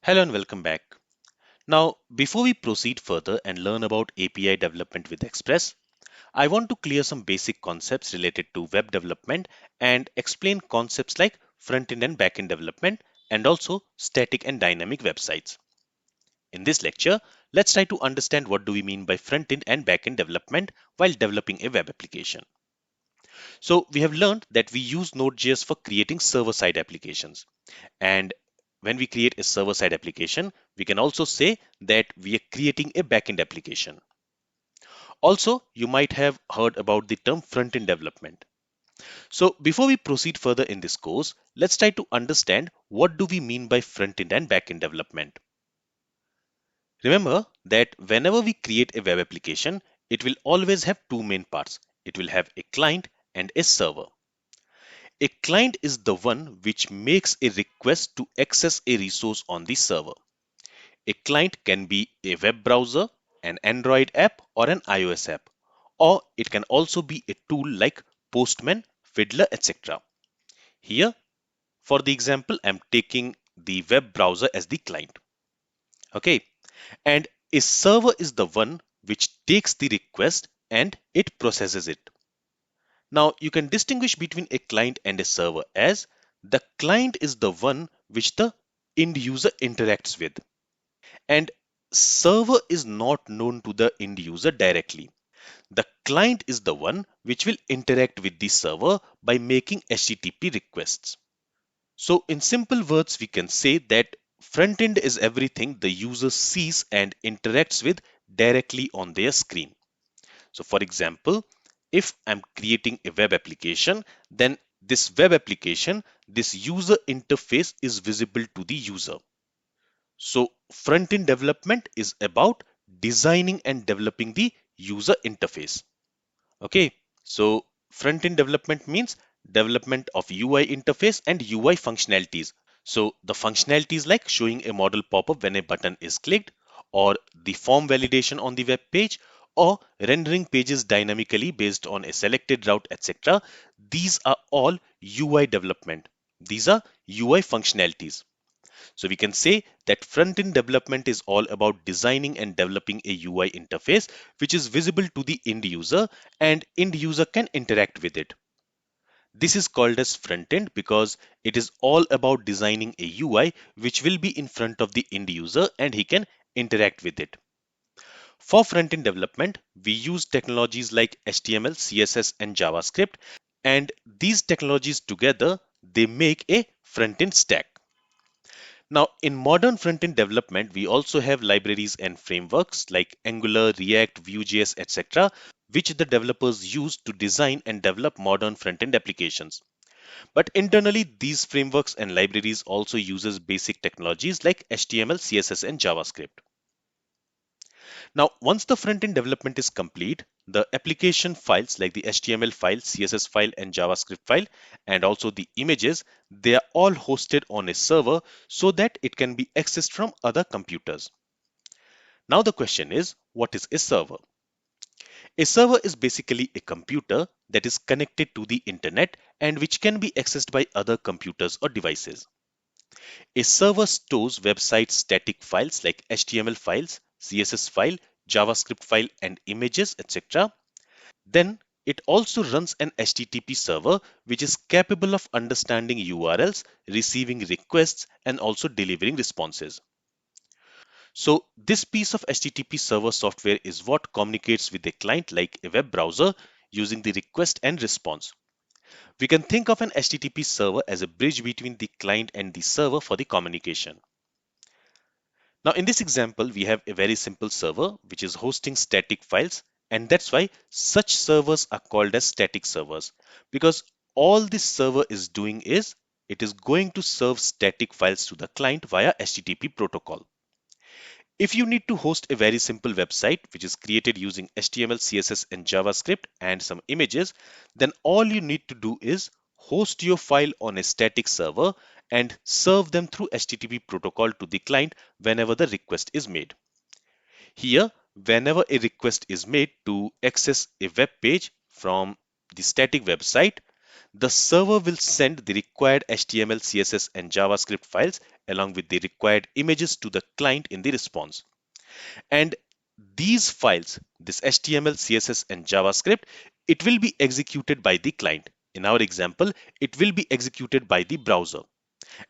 Hello and welcome back. Now, before we proceed further and learn about API development with Express, I want to clear some basic concepts related to web development and explain concepts like front-end and back-end development and also static and dynamic websites. In this lecture, let's try to understand what do we mean by front-end and back-end development while developing a web application. So, we have learned that we use Node.js for creating server-side applications. And when we create a server-side application, we can also say that we are creating a backend application. Also, you might have heard about the term front-end development. So before we proceed further in this course, let's try to understand what do we mean by front-end and backend development. Remember that whenever we create a web application, it will always have two main parts. It will have a client and a server. A client is the one which makes a request to access a resource on the server. A client can be a web browser, an Android app, or an iOS app. Or it can also be a tool like Postman, Fiddler, etc. Here, for the example, I'm taking the web browser as the client. Okay, and a server is the one which takes the request and it processes it. Now, you can distinguish between a client and a server as the client is the one which the end user interacts with, and server is not known to the end user directly. The client is the one which will interact with the server by making HTTP requests. So in simple words, we can say that front end is everything the user sees and interacts with directly on their screen. So for example, if I'm creating a web application, then this web application, this user interface is visible to the user. So front-end development is about designing and developing the user interface. Okay, so front-end development means development of UI interface and UI functionalities. So the functionalities like showing a modal pop-up when a button is clicked, or the form validation on the web page, or rendering pages dynamically based on a selected route, etc. These are all UI development. These are UI functionalities. So we can say that front-end development is all about designing and developing a UI interface which is visible to the end user and end user can interact with it. This is called as front-end because it is all about designing a UI which will be in front of the end user and he can interact with it. For front-end development, we use technologies like HTML, CSS, and JavaScript, and these technologies together they make a front-end stack. Now, in modern front-end development, we also have libraries and frameworks like Angular, React, Vue.js, etc., which the developers use to design and develop modern front-end applications. But internally, these frameworks and libraries also uses basic technologies like HTML, CSS, and JavaScript. Now, once the front-end development is complete, the application files like the HTML file, CSS file, and JavaScript file, and also the images, they are all hosted on a server so that it can be accessed from other computers. Now the question is, what is a server? A server is basically a computer that is connected to the internet and which can be accessed by other computers or devices. A server stores website static files like HTML files, CSS file, JavaScript file, and images, etc. Then it also runs an HTTP server which is capable of understanding URLs, receiving requests, and also delivering responses. So this piece of HTTP server software is what communicates with a client like a web browser using the request and response. We can think of an HTTP server as a bridge between the client and the server for the communication. Now in this example, we have a very simple server which is hosting static files, and that's why such servers are called as static servers, because all this server is doing is it is going to serve static files to the client via HTTP protocol. If you need to host a very simple website which is created using HTML, CSS, and JavaScript and some images, then all you need to do is host your file on a static server and serve them through HTTP protocol to the client whenever the request is made. Here, whenever a request is made to access a web page from the static website, The server will send the required HTML, CSS, and JavaScript files along with the required images to the client in the response. And these files, this HTML, CSS, and JavaScript, it will be executed by the client. In our example, it will be executed by the browser.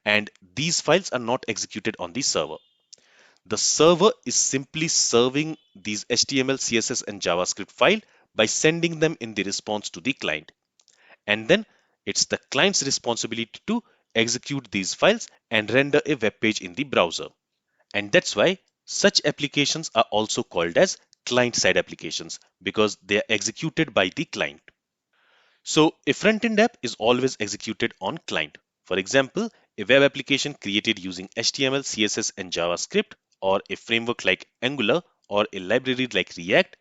And these files are not executed on the server. The server is simply serving these HTML, CSS, and JavaScript file by sending them in the response to the client. And then it's the client's responsibility to execute these files and render a web page in the browser. And that's why such applications are also called as client-side applications because they are executed by the client. So a front-end app is always executed on client. For example, a web application created using HTML, CSS, and JavaScript, or a framework like Angular, or a library like React,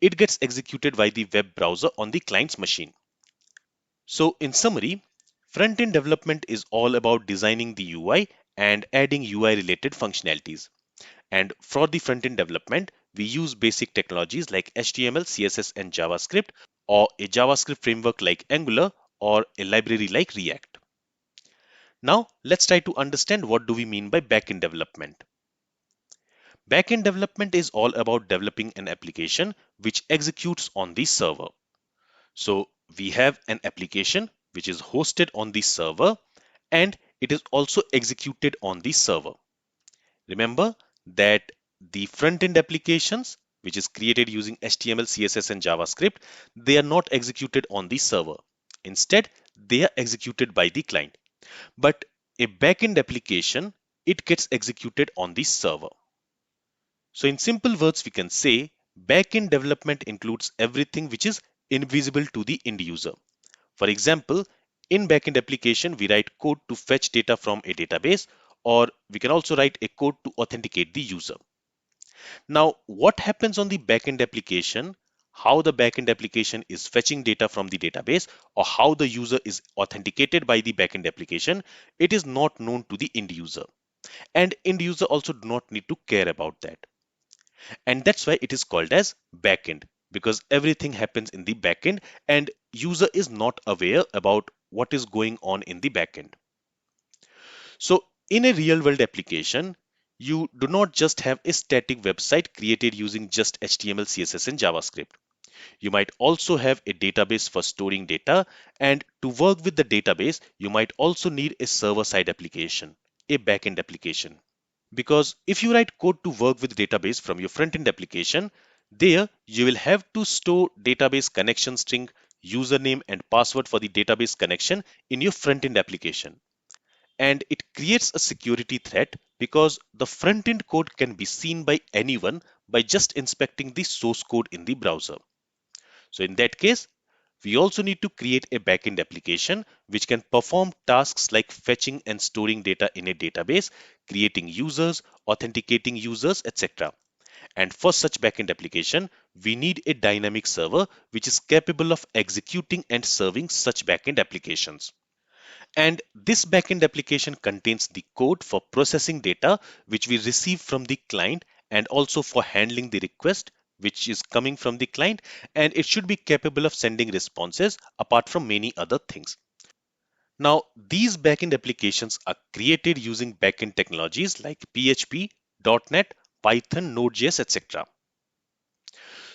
it gets executed by the web browser on the client's machine. So in summary, front-end development is all about designing the UI and adding UI related functionalities. And for the front-end development, we use basic technologies like HTML, CSS, and JavaScript, or a JavaScript framework like Angular, or a library like React. Now, let's try to understand what do we mean by backend development. Backend development is all about developing an application which executes on the server. So we have an application which is hosted on the server and it is also executed on the server. Remember that the front-end applications, which is created using HTML, CSS, and JavaScript, they are not executed on the server. Instead, they are executed by the client. But a backend application, it gets executed on the server. So in simple words, we can say backend development includes everything which is invisible to the end user. For example, in backend application, we write code to fetch data from a database, or we can also write a code to authenticate the user. Now, what happens on the backend application, how the backend application is fetching data from the database, or how the user is authenticated by the backend application, it is not known to the end user. And end user also do not need to care about that. And that's why it is called as backend, because everything happens in the backend and user is not aware about what is going on in the backend. So in a real world application, you do not just have a static website created using just HTML, CSS, and JavaScript. You might also have a database for storing data, and to work with the database, you might also need a server-side application, a backend application. Because if you write code to work with database from your front-end application, there you will have to store database connection string, username and password for the database connection in your front-end application. And it creates a security threat because the front-end code can be seen by anyone by just inspecting the source code in the browser. So in that case, we also need to create a backend application which can perform tasks like fetching and storing data in a database, creating users, authenticating users, etc. And for such backend application, we need a dynamic server which is capable of executing and serving such backend applications. And this backend application contains the code for processing data which we receive from the client and also for handling the request which is coming from the client, and it should be capable of sending responses apart from many other things. Now, these backend applications are created using backend technologies like PHP, .NET, Python, Node.js, etc.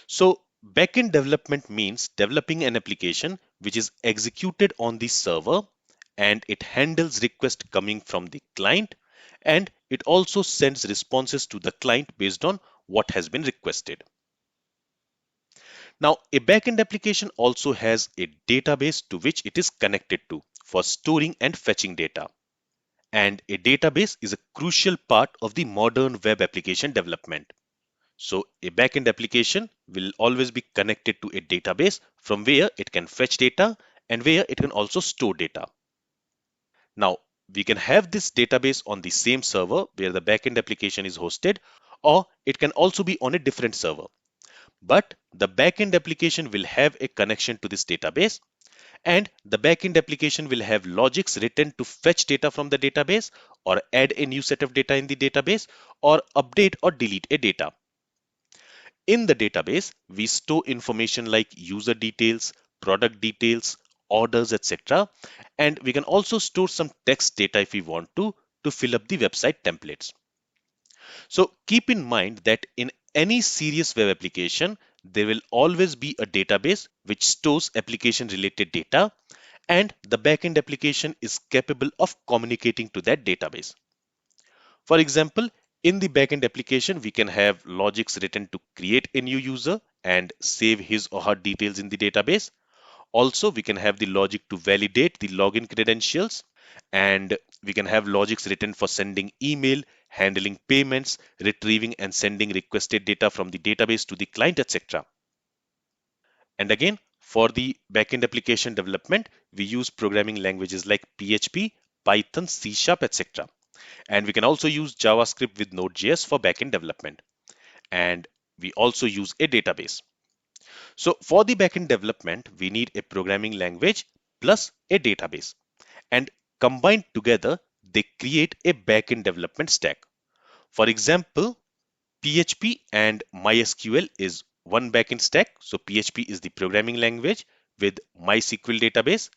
So backend development means developing an application which is executed on the server and it handles requests coming from the client and it also sends responses to the client based on what has been requested. Now, a backend application also has a database to which it is connected to for storing and fetching data. And a database is a crucial part of the modern web application development. So a backend application will always be connected to a database from where it can fetch data and where it can also store data. Now, we can have this database on the same server where the backend application is hosted, or it can also be on a different server. But the backend application will have a connection to this database, and the backend application will have logics written to fetch data from the database, or add a new set of data in the database, or update or delete a data. In the database, we store information like user details, product details, orders, etc. And we can also store some text data if we want to fill up the website templates. So keep in mind that in any serious web application, there will always be a database which stores application related data, and the backend application is capable of communicating to that database. For example, in the backend application, we can have logics written to create a new user and save his or her details in the database. Also, we can have the logic to validate the login credentials, and we can have logics written for sending email, handling payments, retrieving and sending requested data from the database to the client, etc. And again, for the backend application development, we use programming languages like PHP, Python, C Sharp, etc. And we can also use JavaScript with Node.js for backend development. And we also use a database. So for the backend development, we need a programming language plus a database. And combined together, they create a backend development stack. For example, PHP and MySQL is one backend stack. So PHP is the programming language with MySQL database.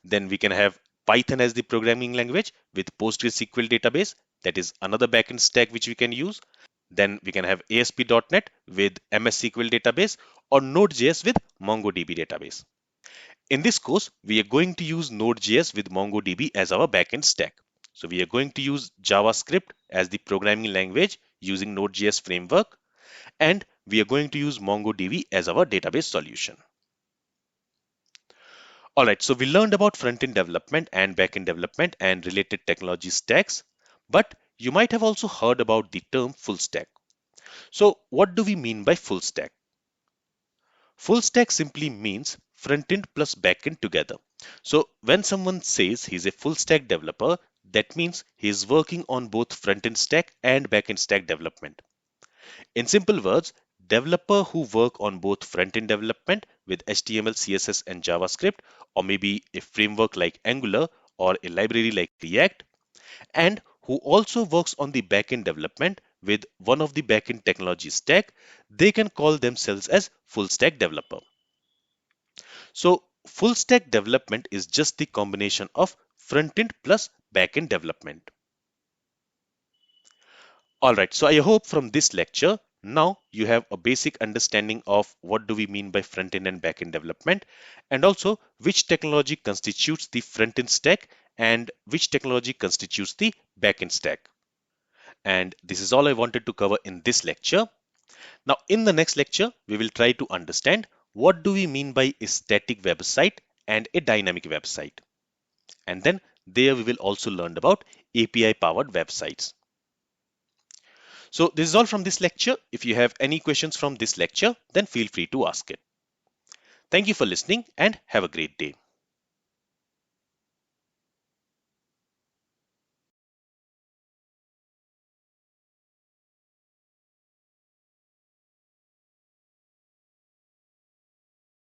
Then we can have Python as the programming language with PostgreSQL database. That is another backend stack which we can use. Then we can have ASP.NET with MS SQL database or Node.js with MongoDB database. In this course, we are going to use Node.js with MongoDB as our backend stack. So we are going to use JavaScript as the programming language using Node.js framework, and we are going to use MongoDB as our database solution. All right, so we learned about front-end development and back-end development and related technology stacks, but you might have also heard about the term full stack. So what do we mean by full stack? Full stack simply means front-end plus back-end together. So when someone says he's a full stack developer, that means he is working on both front-end stack and back-end stack development. In simple words, developer who work on both front-end development with HTML, CSS and JavaScript, or maybe a framework like Angular or a library like React, and who also works on the backend development with one of the backend technology stack, they can call themselves as full stack developer. So full stack development is just the combination of front end plus backend development. All right, so I hope from this lecture now you have a basic understanding of what do we mean by front end and back end development, and also which technology constitutes the front end stack and which technology constitutes the back end stack. And this is all I wanted to cover in this lecture. Now in the next lecture, we will try to understand what do we mean by a static website and a dynamic website. And then there we will also learn about API powered websites. So this is all from this lecture. If you have any questions from this lecture, then feel free to ask it. Thank you for listening and have a great day.